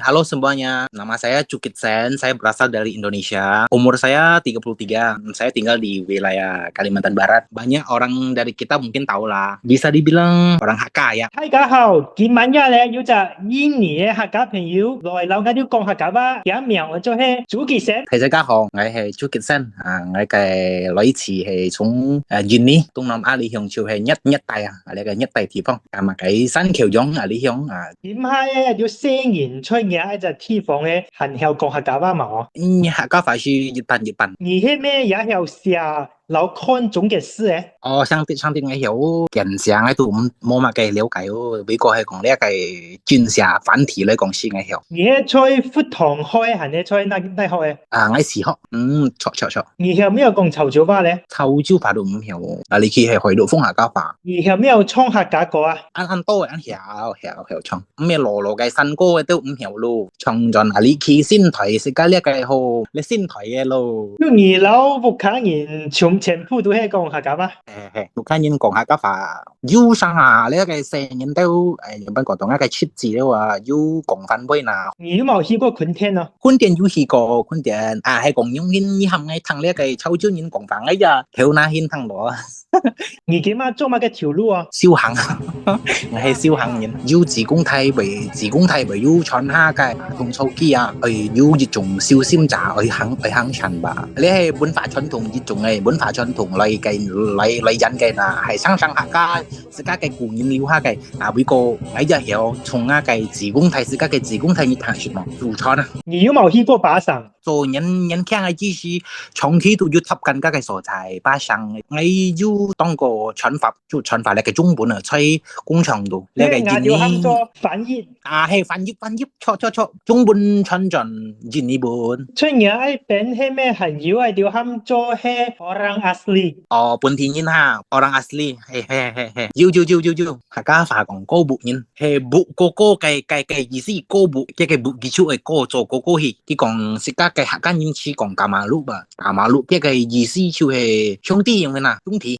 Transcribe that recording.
Halo semuanya, nama saya Cukit Sen, saya berasal dari Indonesia. Umur saya 33, saya tinggal di wilayah Kalimantan Barat. Banyak orang dari kita mungkin tahu lah, bisa dibilang orang Hakka ya. 大家好，今晚咧有隻印尼嘅客家朋友來樓緊要講客家話，點名我做係主持人。大家好，我係 Cukit Sen，我嘅來自係從印尼東南亞呢鄉，就係一帶啊，呢個一帶地方，嘛喺新橋種啊呢鄉啊。點解咧要聲言出嘅一隻地方嘅行後講客家話嘛？客家話是一半一半。而係咩也有寫老看重嘅事咧？相對我有見上喺度冇乜嘅了解哦，美國係講呢一個專寫繁體嚟講先嘅有。而係在福堂開行咧，在哪學嘅？我時學，錯。而係咩有講潮州話咧？潮州話都唔曉，你去係去到風客家話。而係咩有唱客家歌啊？啱多人曉唱，咩羅羅嘅新歌都唔曉咯，唱盡你去先台食家呢一個好，你先台嘅咯。要二樓福卡人全部都係講客家話。福建人講客家話，要上下呢一個成人都日本國當一個設置咧話要講翻杯嗱。你有冇去過昆田啊？昆田有去過，昆田係講用呢含嘅同呢一個潮州人講翻嘅呀，條那牽同羅。而家嘛做乜嘅條路啊？燒行，我係燒行人，要自公體為要穿下嘅同手機啊，要一種小心咋去行陳吧。你係文化傳統一種嘅文化傳統嚟引嘅嗱，係生客家自家嘅古人留下嘅每個喺日有從啊嘅自公體自家嘅自公體談説嘛，做錯啦。你有冇去過巴生？做人聽嘅知識，長期都要吸緊家嘅所在巴生，我要當個傳法咧嘅中本啊，喺工廠度呢個印尼做翻譯係翻譯錯，中本傳進印尼本。出嘢喺邊係咩朋友係條喊做係 orang asli。本地人哈，orang asli，要客家話講高部人，係部個嘅意思，高部嘅部基礎係高做個戲，佢講食家嘅客家人似講加馬路吧，加馬路嘅意思就係兄弟咁樣啦，兄弟。